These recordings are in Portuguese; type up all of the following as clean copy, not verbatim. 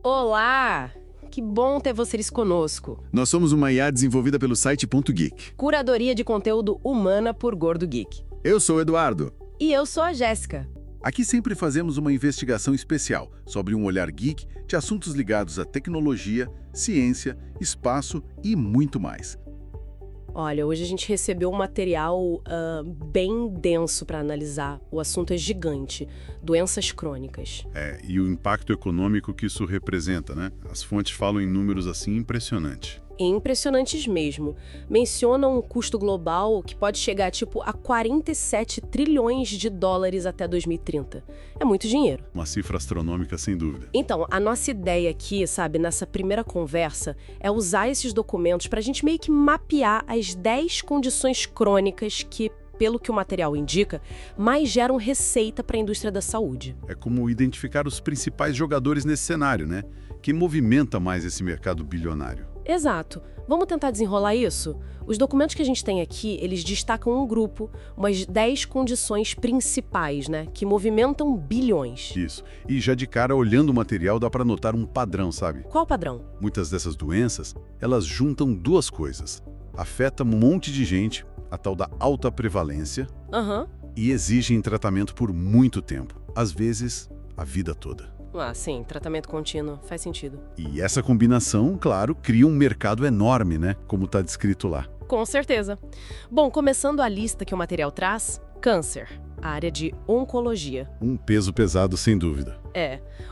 Olá! Que bom ter vocês conosco. Nós somos uma IA desenvolvida pelo site Ponto Geek. Curadoria de conteúdo humana por Gordo Geek. Eu sou o Eduardo. E eu sou a Jéssica. Aqui sempre fazemos uma investigação especial sobre um olhar geek de assuntos ligados à tecnologia, ciência, espaço e muito mais. Olha, hoje a gente recebeu um material bem denso para analisar. O assunto é gigante. Doenças crônicas. E o impacto econômico que isso representa, né? As fontes falam em números assim impressionantes. Impressionantes mesmo. Mencionam um custo global que pode chegar a 47 trilhões de dólares até 2030. É muito dinheiro. Uma cifra astronômica, sem dúvida. Então, a nossa ideia aqui, sabe, nessa primeira conversa, é usar esses documentos para a gente meio que mapear as 10 condições crônicas que, pelo que o material indica, mais geram receita para a indústria da saúde. É como identificar os principais jogadores nesse cenário, né? Que movimenta mais esse mercado bilionário. Exato. Vamos tentar desenrolar isso? Os documentos que a gente tem aqui, eles destacam um grupo, umas 10 condições principais, né, que movimentam bilhões. Isso. E já de cara, olhando o material, dá para notar um padrão, sabe? Qual padrão? Muitas dessas doenças, elas juntam duas coisas. Afeta um monte de gente, a tal da alta prevalência, e exigem tratamento por muito tempo. Às vezes, a vida toda. Ah, sim, tratamento contínuo, faz sentido. E essa combinação, claro, cria um mercado enorme, né? Como está descrito lá. Com certeza. Bom, começando a lista que o material traz, câncer, a área de oncologia. Um peso pesado, sem dúvida.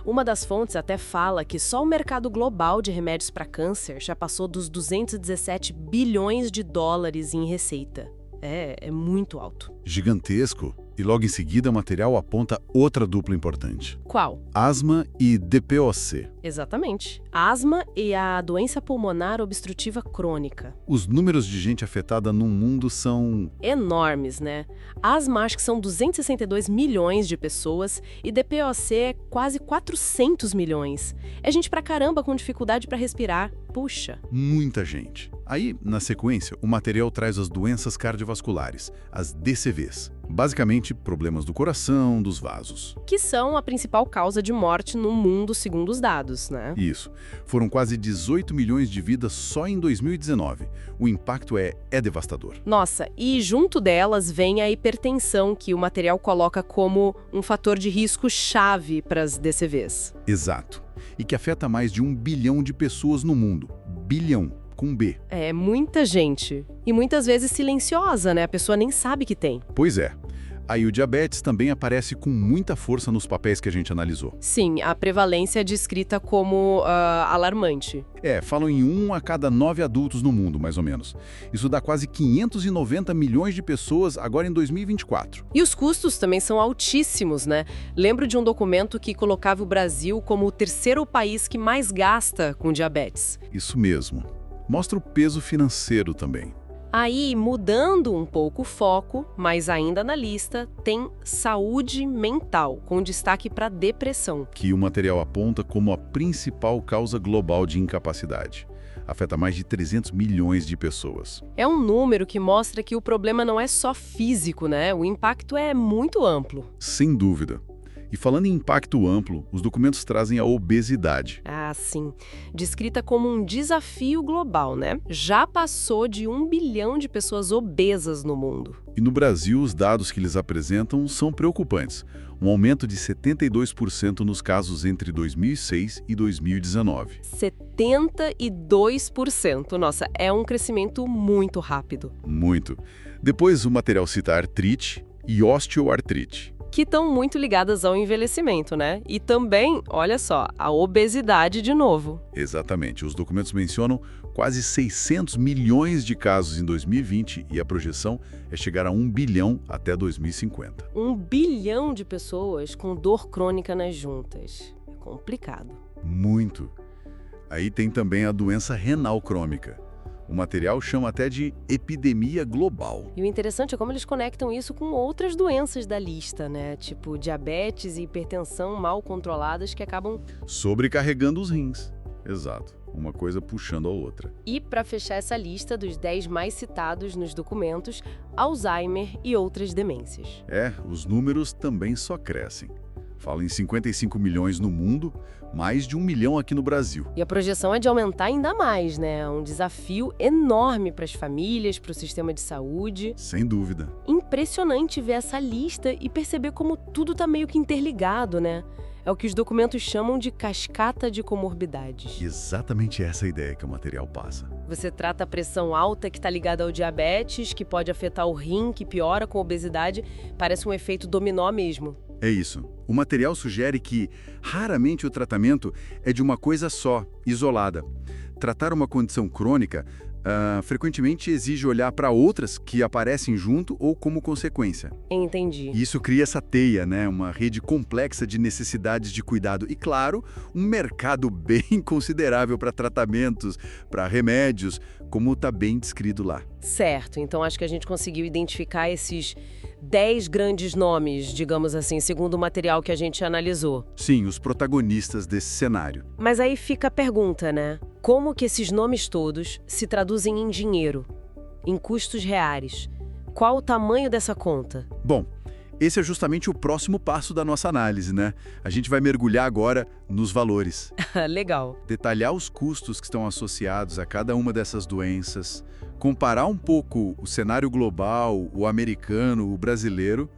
Uma das fontes até fala que só o mercado global de remédios para câncer já passou dos 217 bilhões de dólares em receita. É muito alto. Gigantesco. E logo em seguida o material aponta outra dupla importante. Qual? Asma e DPOC. Exatamente. Asma e a doença pulmonar obstrutiva crônica. Os números de gente afetada no mundo são... enormes, né? Asma acho que são 262 milhões de pessoas e DPOC é quase 400 milhões. É gente pra caramba com dificuldade pra respirar. Puxa. Muita gente. Aí, na sequência, o material traz as doenças cardiovasculares, as DCVs. Basicamente, problemas do coração, dos vasos. Que são a principal causa de morte no mundo, segundo os dados, né? Isso. Foram quase 18 milhões de vidas só em 2019. O impacto é devastador. Nossa, e junto delas vem a hipertensão, que o material coloca como um fator de risco chave para as DCVs. Exato. E que afeta mais de 1 bilhão de pessoas no mundo. Bilhão. Com B. É muita gente. E muitas vezes silenciosa, né? A pessoa nem sabe que tem. Pois é. Aí o diabetes também aparece com muita força nos papéis que a gente analisou. Sim, a prevalência é descrita como alarmante. Falam em 1 a cada 9 adultos no mundo, mais ou menos. Isso dá quase 590 milhões de pessoas agora em 2024. E os custos também são altíssimos, né? Lembro de um documento que colocava o Brasil como o terceiro país que mais gasta com diabetes. Isso mesmo. Mostra o peso financeiro também. Aí, mudando um pouco o foco, mas ainda na lista, tem saúde mental, com destaque para depressão. Que o material aponta como a principal causa global de incapacidade. Afeta mais de 300 milhões de pessoas. É um número que mostra que o problema não é só físico, né? O impacto é muito amplo. Sem dúvida. E falando em impacto amplo, os documentos trazem a obesidade. Ah, sim. Descrita como um desafio global, né? Já passou de 1 bilhão de pessoas obesas no mundo. E no Brasil, os dados que eles apresentam são preocupantes. Um aumento de 72% nos casos entre 2006 e 2019. 72%. Nossa, é um crescimento muito rápido. Muito. Depois, o material cita artrite e osteoartrite. Que estão muito ligadas ao envelhecimento, né? E também, olha só, a obesidade de novo. Exatamente. Os documentos mencionam quase 600 milhões de casos em 2020 e a projeção é chegar a 1 bilhão até 2050. 1 bilhão de pessoas com dor crônica nas juntas. É complicado. Muito. Aí tem também a doença renal crônica. O material chama até de epidemia global. E o interessante é como eles conectam isso com outras doenças da lista, né? Tipo diabetes e hipertensão mal controladas que acabam sobrecarregando os rins. Exato. Uma coisa puxando a outra. E para fechar essa lista dos 10 mais citados nos documentos, Alzheimer e outras demências. Os números também só crescem. Fala em 55 milhões no mundo, mais de 1 milhão aqui no Brasil. E a projeção é de aumentar ainda mais, né? É um desafio enorme para as famílias, para o sistema de saúde. Sem dúvida. Impressionante ver essa lista e perceber como tudo está meio que interligado, né? É o que os documentos chamam de cascata de comorbidades. Exatamente essa ideia que o material passa. Você trata a pressão alta que está ligada ao diabetes, que pode afetar o rim, que piora com a obesidade. Parece um efeito dominó mesmo. É isso. O material sugere que, raramente, o tratamento é de uma coisa só, isolada. Tratar uma condição crônica frequentemente exige olhar para outras que aparecem junto ou como consequência. Entendi. E isso cria essa teia, né? Uma rede complexa de necessidades de cuidado e, claro, um mercado bem considerável para tratamentos, para remédios, como está bem descrito lá. Certo. Então acho que a gente conseguiu identificar esses 10 grandes nomes, digamos assim, segundo o material que a gente analisou. Sim, os protagonistas desse cenário. Mas aí fica a pergunta, né? Como que esses nomes todos se traduzem em dinheiro, em custos reais? Qual o tamanho dessa conta? Bom, esse é justamente o próximo passo da nossa análise, né? A gente vai mergulhar agora nos valores. Legal. Detalhar os custos que estão associados a cada uma dessas doenças, comparar um pouco o cenário global, o americano, o brasileiro,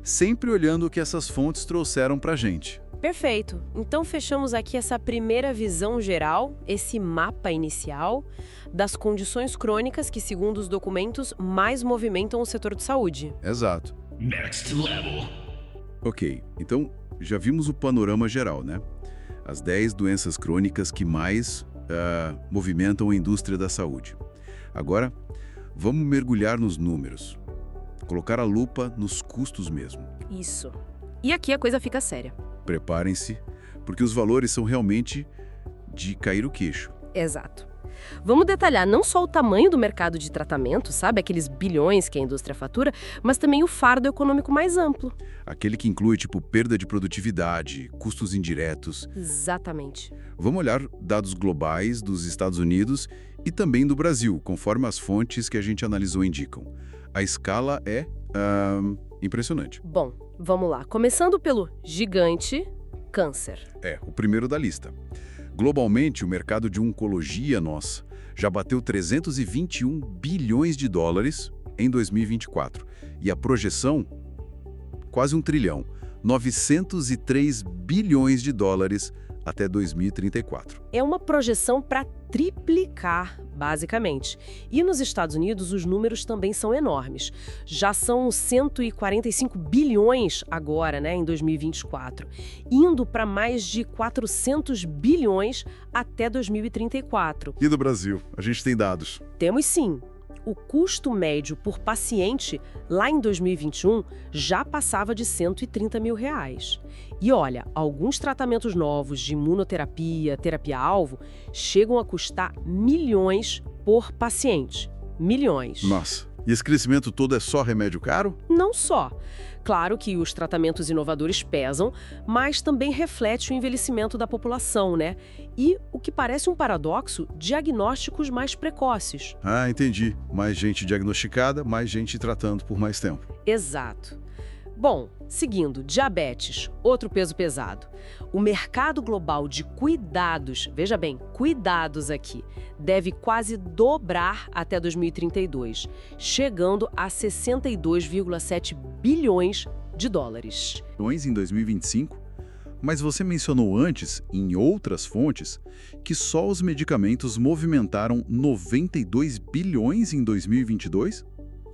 sempre olhando o que essas fontes trouxeram para a gente. Perfeito. Então fechamos aqui essa primeira visão geral, esse mapa inicial das condições crônicas que, segundo os documentos, mais movimentam o setor de saúde. Exato. Next level. Ok, então já vimos o panorama geral, né? As 10 doenças crônicas que mais movimentam a indústria da saúde. Agora, vamos mergulhar nos números. Colocar a lupa nos custos mesmo. Isso. E aqui a coisa fica séria. Preparem-se, porque os valores são realmente de cair o queixo. Exato. Vamos detalhar não só o tamanho do mercado de tratamento, sabe? Aqueles bilhões que a indústria fatura, mas também o fardo econômico mais amplo. Aquele que inclui, tipo, perda de produtividade, custos indiretos. Exatamente. Vamos olhar dados globais dos Estados Unidos e também do Brasil, conforme as fontes que a gente analisou indicam. A escala é impressionante. Bom, vamos lá. Começando pelo gigante câncer. É, o primeiro da lista. Globalmente, o mercado de oncologia nossa já bateu 321 bilhões de dólares em 2024. E a projeção, quase 1 trilhão, 903 bilhões de dólares até 2034. É uma projeção para triplicar, basicamente. E nos Estados Unidos, os números também são enormes. Já são 145 bilhões agora, né, em 2024, indo para mais de 400 bilhões até 2034. E do Brasil? A gente tem dados. Temos sim. O custo médio por paciente, lá em 2021, já passava de R$130 mil. E olha, alguns tratamentos novos de imunoterapia, terapia-alvo, chegam a custar milhões por paciente. Milhões. Nossa, e esse crescimento todo é só remédio caro? Não só. Claro que os tratamentos inovadores pesam, mas também reflete o envelhecimento da população, né? E, o que parece um paradoxo, diagnósticos mais precoces. Ah, entendi. Mais gente diagnosticada, mais gente tratando por mais tempo. Exato. Bom, seguindo, diabetes, outro peso pesado. O mercado global de cuidados, veja bem, cuidados aqui, deve quase dobrar até 2032, chegando a 62,7 bilhões de dólares. Em 2025, mas você mencionou antes, em outras fontes, que só os medicamentos movimentaram 92 bilhões em 2022?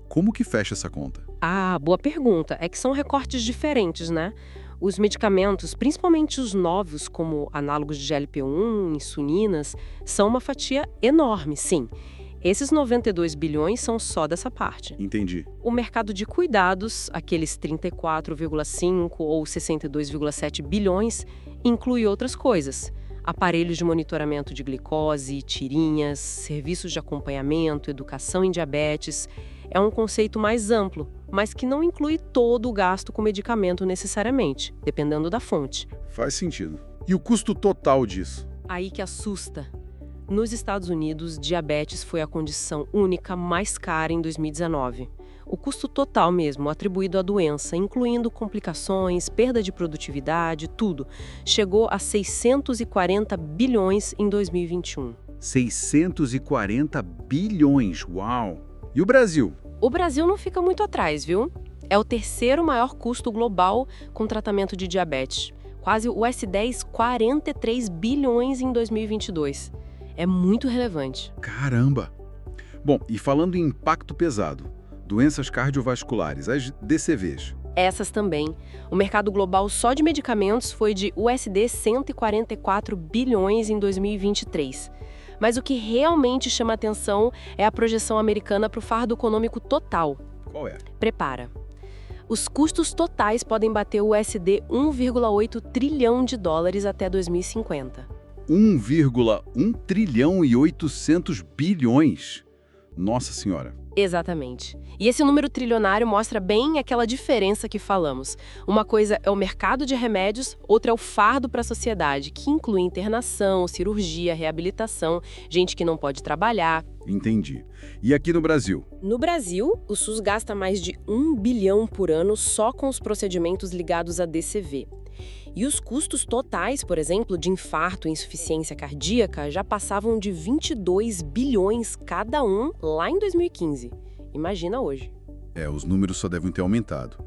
Como que fecha essa conta? Ah, boa pergunta. É que são recortes diferentes, né? Os medicamentos, principalmente os novos, como análogos de GLP-1, insulinas, são uma fatia enorme, sim. Esses 92 bilhões são só dessa parte. Entendi. O mercado de cuidados, aqueles 34,5 ou 62,7 bilhões, inclui outras coisas. Aparelhos de monitoramento de glicose, tirinhas, serviços de acompanhamento, educação em diabetes. É um conceito mais amplo, mas que não inclui todo o gasto com medicamento necessariamente, dependendo da fonte. Faz sentido. E o custo total disso? Aí que assusta. Nos Estados Unidos, diabetes foi a condição única mais cara em 2019. O custo total mesmo, atribuído à doença, incluindo complicações, perda de produtividade, tudo, chegou a 640 bilhões em 2021. 640 bilhões, uau! E o Brasil? O Brasil não fica muito atrás, viu? É o terceiro maior custo global com tratamento de diabetes. Quase US$10, 43 bilhões em 2022. É muito relevante. Caramba! Bom, e falando em impacto pesado, doenças cardiovasculares, as DCVs. Essas também. O mercado global só de medicamentos foi de US$144 bilhões em 2023. Mas o que realmente chama atenção é a projeção americana para o fardo econômico total. Qual é? Prepara. Os custos totais podem bater o USD 1,8 trilhão de dólares até 2050. 1,1 trilhão e 800 bilhões. Nossa Senhora. Exatamente. E esse número trilionário mostra bem aquela diferença que falamos. Uma coisa é o mercado de remédios, outra é o fardo para a sociedade, que inclui internação, cirurgia, reabilitação, gente que não pode trabalhar. Entendi. E aqui no Brasil? No Brasil, o SUS gasta mais de 1 bilhão por ano só com os procedimentos ligados à DCV. E os custos totais, por exemplo, de infarto e insuficiência cardíaca já passavam de 22 bilhões cada um lá em 2015. Imagina hoje. Os números só devem ter aumentado.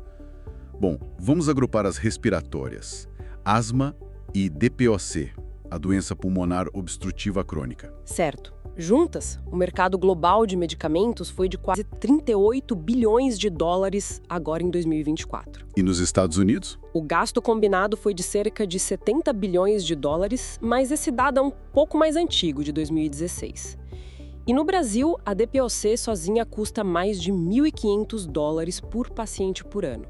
Bom, vamos agrupar as respiratórias. Asma e DPOC, a doença pulmonar obstrutiva crônica. Certo. Juntas, o mercado global de medicamentos foi de quase 38 bilhões de dólares agora em 2024. E nos Estados Unidos? O gasto combinado foi de cerca de 70 bilhões de dólares, mas esse dado é um pouco mais antigo, de 2016. E no Brasil, a DPOC sozinha custa mais de 1.500 dólares por paciente por ano.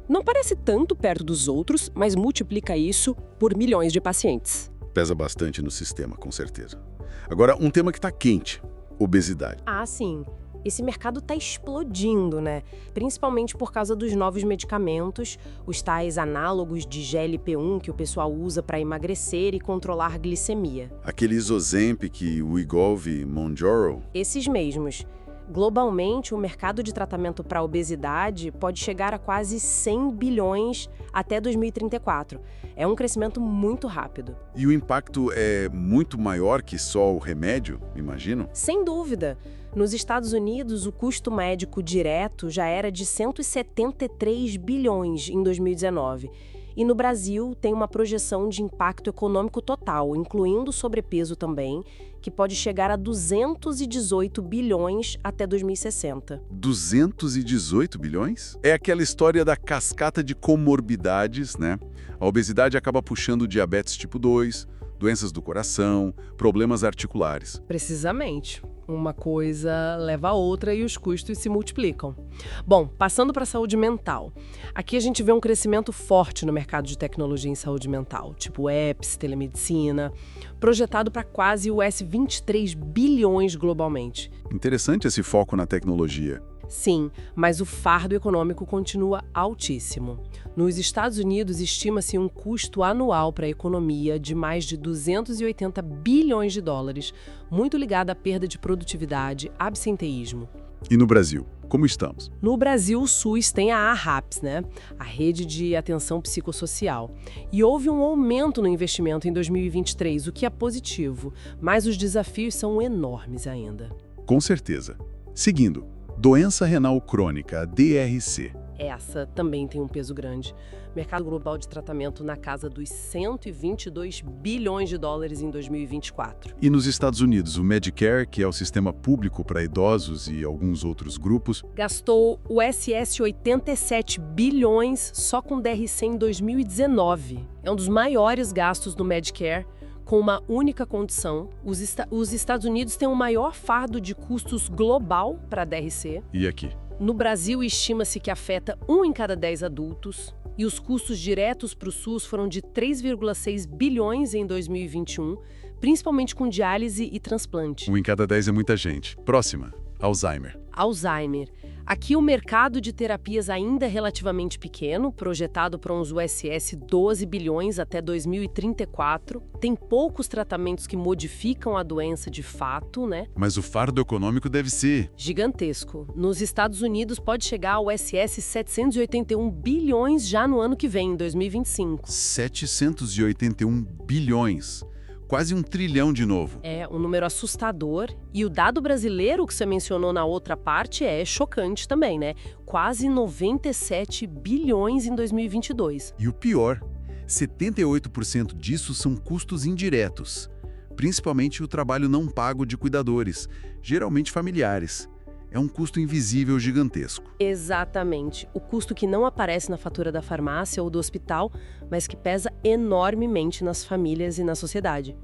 Não parece tanto perto dos outros, mas multiplica isso por milhões de pacientes. Pesa bastante no sistema, com certeza. Agora, um tema que está quente, obesidade. Ah, sim. Esse mercado está explodindo, né? Principalmente por causa dos novos medicamentos, os tais análogos de GLP-1 que o pessoal usa para emagrecer e controlar glicemia. Aqueles Ozempic, Wegovy, Mounjaro? Esses mesmos. Globalmente, o mercado de tratamento para obesidade pode chegar a quase 100 bilhões até 2034. É um crescimento muito rápido. E o impacto é muito maior que só o remédio, imagino? Sem dúvida. Nos Estados Unidos, o custo médico direto já era de 173 bilhões em 2019. E no Brasil, tem uma projeção de impacto econômico total, incluindo sobrepeso também, que pode chegar a 218 bilhões até 2060. 218 bilhões? É aquela história da cascata de comorbidades, né? A obesidade acaba puxando diabetes tipo 2, doenças do coração, problemas articulares. Precisamente. Uma coisa leva a outra e os custos se multiplicam. Bom, passando para a saúde mental. Aqui a gente vê um crescimento forte no mercado de tecnologia em saúde mental, tipo apps, telemedicina, projetado para quase US 23 bilhões globalmente. Interessante esse foco na tecnologia. Sim, mas o fardo econômico continua altíssimo. Nos Estados Unidos, estima-se um custo anual para a economia de mais de 280 bilhões de dólares, muito ligado à perda de produtividade, absenteísmo. E no Brasil, como estamos? No Brasil, o SUS tem a ARAPS, né? A Rede de Atenção Psicossocial. E houve um aumento no investimento em 2023, o que é positivo, mas os desafios são enormes ainda. Com certeza. Seguindo. Doença renal crônica, DRC. Essa também tem um peso grande. Mercado global de tratamento na casa dos 122 bilhões de dólares em 2024. E nos Estados Unidos, o Medicare, que é o sistema público para idosos e alguns outros grupos, gastou o SS 87 bilhões só com DRC em 2019. É um dos maiores gastos do Medicare, com uma única condição. Os Estados Unidos têm o maior fardo de custos global para a DRC. E aqui? No Brasil, estima-se que afeta 1 em cada 10 adultos. E os custos diretos para o SUS foram de 3,6 bilhões em 2021, principalmente com diálise e transplante. 1 em cada 10 é muita gente. Próxima, Alzheimer. Alzheimer. Aqui o mercado de terapias ainda é relativamente pequeno, projetado para uns USS 12 bilhões até 2034. Tem poucos tratamentos que modificam a doença de fato, né? Mas o fardo econômico deve ser Gigantesco. Nos Estados Unidos pode chegar ao USS 781 bilhões já no ano que vem, em 2025. 781 bilhões. Quase 1 trilhão de novo. É um número assustador. E o dado brasileiro que você mencionou na outra parte é chocante também, né? Quase 97 bilhões em 2022. E o pior, 78% disso são custos indiretos. Principalmente o trabalho não pago de cuidadores, geralmente familiares. É um custo invisível gigantesco. Exatamente. O custo que não aparece na fatura da farmácia ou do hospital, mas que pesa enormemente nas famílias e na sociedade.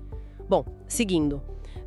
Bom, seguindo.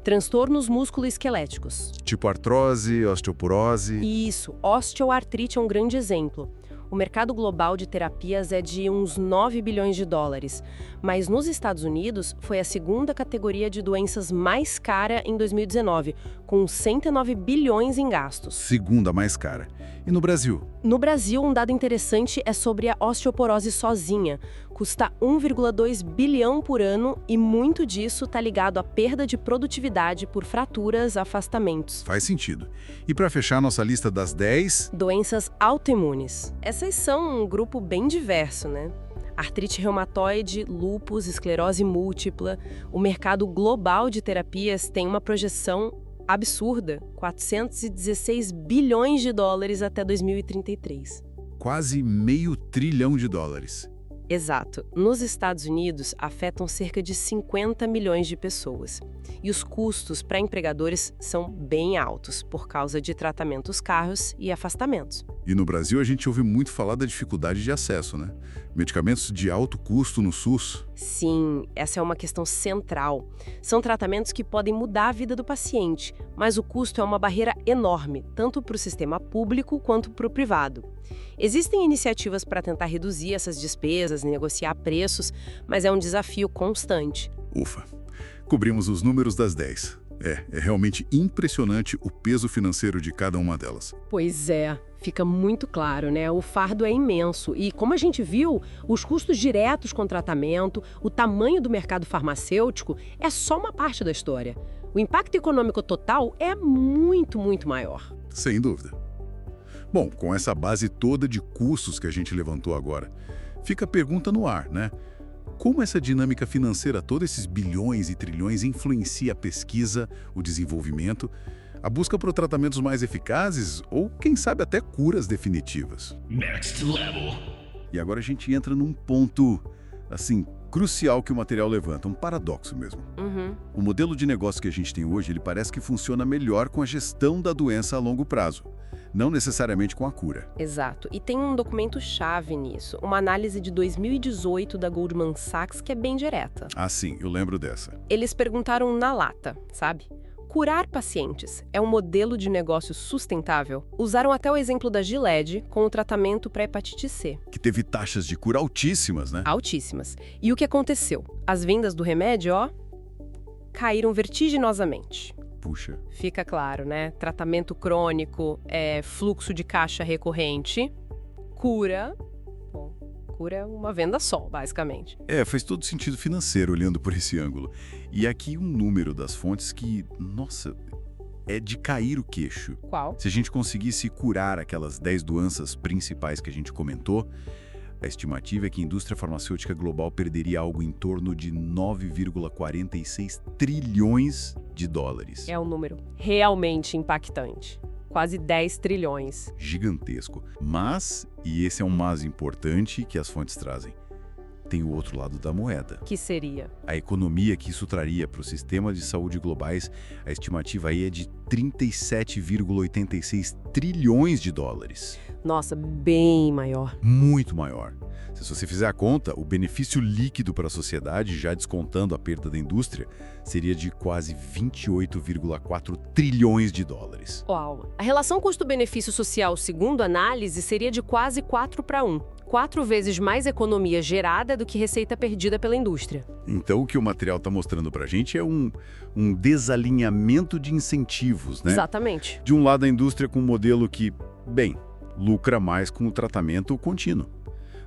Transtornos músculo-esqueléticos. Tipo artrose, osteoporose. Isso. Osteoartrite é um grande exemplo. O mercado global de terapias é de uns 9 bilhões de dólares, mas nos Estados Unidos foi a segunda categoria de doenças mais cara em 2019, com 109 bilhões em gastos. Segunda mais cara. E no Brasil? No Brasil, um dado interessante é sobre a osteoporose sozinha. Custa 1,2 bilhão por ano e muito disso está ligado à perda de produtividade por fraturas, afastamentos. Faz sentido. E para fechar nossa lista das 10... Doenças autoimunes. Essas são um grupo bem diverso, né? Artrite reumatoide, lúpus, esclerose múltipla. O mercado global de terapias tem uma projeção absurda, 416 bilhões de dólares até 2033. Quase meio trilhão de dólares. Exato. Nos Estados Unidos, afetam cerca de 50 milhões de pessoas. E os custos para empregadores são bem altos, por causa de tratamentos caros e afastamentos. E no Brasil a gente ouve muito falar da dificuldade de acesso, né? Medicamentos de alto custo no SUS. Sim, essa é uma questão central. São tratamentos que podem mudar a vida do paciente, mas o custo é uma barreira enorme, tanto para o sistema público quanto para o privado. Existem iniciativas para tentar reduzir essas despesas, negociar preços, mas é um desafio constante. Ufa, cobrimos os números das 10. É realmente impressionante o peso financeiro de cada uma delas. Pois é, fica muito claro, né? O fardo é imenso e, como a gente viu, os custos diretos com o tratamento, o tamanho do mercado farmacêutico é só uma parte da história. O impacto econômico total é muito, muito maior. Sem dúvida. Bom, com essa base toda de custos que a gente levantou agora, fica a pergunta no ar, né? Como essa dinâmica financeira, todos esses bilhões e trilhões, influencia a pesquisa, o desenvolvimento, a busca por tratamentos mais eficazes ou, quem sabe, até curas definitivas? Next level. E agora a gente entra num ponto, assim, crucial que o material levanta, um paradoxo mesmo. O modelo de negócio que a gente tem hoje, ele parece que funciona melhor com a gestão da doença a longo prazo, não necessariamente com a cura. Exato. E tem um documento-chave nisso, uma análise de 2018 da Goldman Sachs que é bem direta. Ah, sim, eu lembro dessa. Eles perguntaram na lata, sabe? Curar pacientes é um modelo de negócio sustentável? Usaram até o exemplo da Gilead com o tratamento para hepatite C. Que teve taxas de cura altíssimas, né? Altíssimas. E o que aconteceu? As vendas do remédio, caíram vertiginosamente. Puxa. Fica claro, né? Tratamento crônico, fluxo de caixa recorrente, cura. Bom, cura é uma venda só, basicamente. Faz todo sentido financeiro olhando por esse ângulo. E aqui um número das fontes que, nossa, é de cair o queixo. Qual? Se a gente conseguisse curar aquelas 10 doenças principais que a gente comentou, a estimativa é que a indústria farmacêutica global perderia algo em torno de 9,46 trilhões de dólares. É um número realmente impactante. Quase 10 trilhões. Gigantesco. Mas, e esse é um mais importante que as fontes trazem, tem o outro lado da moeda. Que seria? A economia que isso traria para o sistema de saúde globais, a estimativa aí é de 37,86 trilhões de dólares. Nossa, bem maior. Muito maior. Se você fizer a conta, o benefício líquido para a sociedade, já descontando a perda da indústria, seria de quase 28,4 trilhões de dólares. Uau! A relação custo-benefício social, segundo a análise, seria de quase 4:1. 4 vezes mais economia gerada do que receita perdida pela indústria. Então, o que o material está mostrando para a gente é um desalinhamento de incentivos, né? Exatamente. De um lado, a indústria com um modelo que bem, lucra mais com o tratamento contínuo.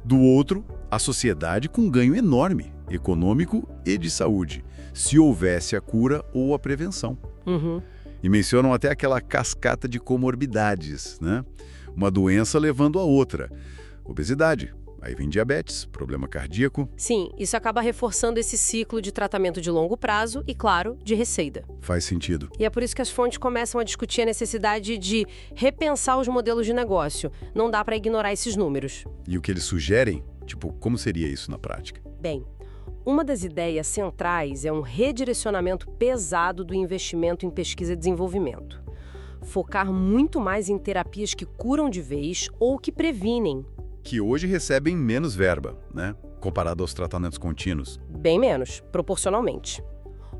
Do outro, a sociedade com ganho enorme, econômico e de saúde, se houvesse a cura ou a prevenção. E mencionam até aquela cascata de comorbidades, né? Uma doença levando a outra. Obesidade, aí vem diabetes, problema cardíaco. Sim, isso acaba reforçando esse ciclo de tratamento de longo prazo e, claro, de receita. Faz sentido. E é por isso que as fontes começam a discutir a necessidade de repensar os modelos de negócio. Não dá para ignorar esses números. E o que eles sugerem? Tipo, como seria isso na prática? Bem, uma das ideias centrais é um redirecionamento pesado do investimento em pesquisa e desenvolvimento. Focar muito mais em terapias que curam de vez ou que previnem. Que hoje recebem menos verba, né? Comparado aos tratamentos contínuos. Bem menos, proporcionalmente.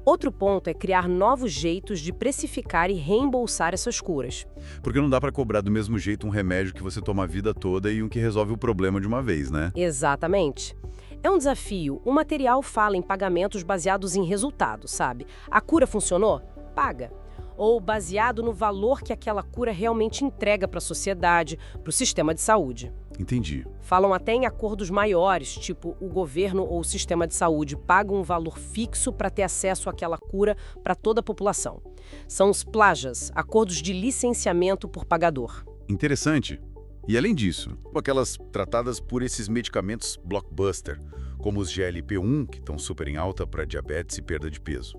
Outro ponto é criar novos jeitos de precificar e reembolsar essas curas. Porque não dá para cobrar do mesmo jeito um remédio que você toma a vida toda e um que resolve o problema de uma vez, né? Exatamente. É um desafio. O material fala em pagamentos baseados em resultados, sabe? A cura funcionou? Paga. Ou baseado no valor que aquela cura realmente entrega para a sociedade, para o sistema de saúde. Entendi. Falam até em acordos maiores, tipo o governo ou o sistema de saúde pagam um valor fixo para ter acesso àquela cura para toda a população. São os PLAJAs, acordos de licenciamento por pagador. Interessante. E além disso, aquelas tratadas por esses medicamentos blockbuster, como os GLP-1, que estão super em alta para diabetes e perda de peso.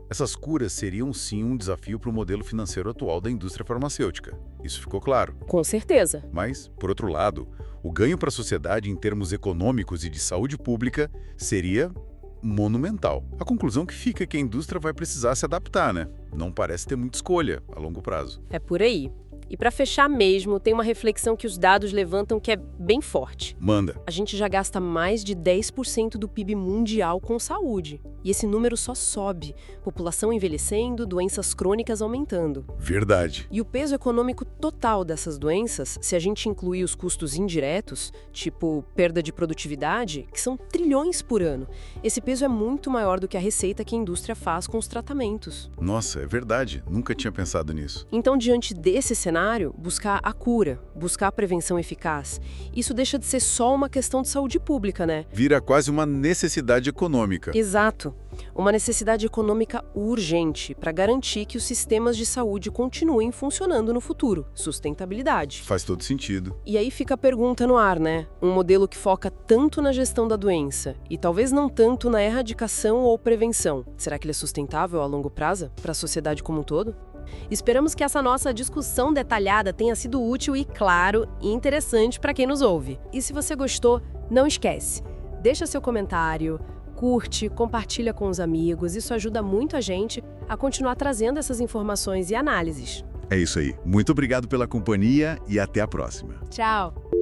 Essas curas seriam sim um desafio para o modelo financeiro atual da indústria farmacêutica. Isso ficou claro. Com certeza. Mas, por outro lado, o ganho para a sociedade em termos econômicos e de saúde pública seria monumental. A conclusão que fica é que a indústria vai precisar se adaptar, né? Não parece ter muita escolha a longo prazo. É por aí. E para fechar mesmo, tem uma reflexão que os dados levantam que é bem forte. Manda. A gente já gasta mais de 10% do PIB mundial com saúde. E esse número só sobe. População envelhecendo, doenças crônicas aumentando. Verdade. E o peso econômico total dessas doenças, se a gente incluir os custos indiretos, tipo perda de produtividade, que são trilhões por ano, esse peso é muito maior do que a receita que a indústria faz com os tratamentos. Nossa, é verdade. Nunca tinha pensado nisso. Então, diante desse cenário, buscar a cura, buscar a prevenção eficaz, isso deixa de ser só uma questão de saúde pública, né? Vira quase uma necessidade econômica. Exato. Uma necessidade econômica urgente para garantir que os sistemas de saúde continuem funcionando no futuro. Sustentabilidade. Faz todo sentido. E aí fica a pergunta no ar, né? Um modelo que foca tanto na gestão da doença e talvez não tanto na erradicação ou prevenção. Será que ele é sustentável a longo prazo para a sociedade como um todo? Esperamos que essa nossa discussão detalhada tenha sido útil e, claro, interessante para quem nos ouve. E se você gostou, não esquece, deixa seu comentário, curte, compartilha com os amigos, isso ajuda muito a gente a continuar trazendo essas informações e análises. É isso aí. Muito obrigado pela companhia e até a próxima. Tchau!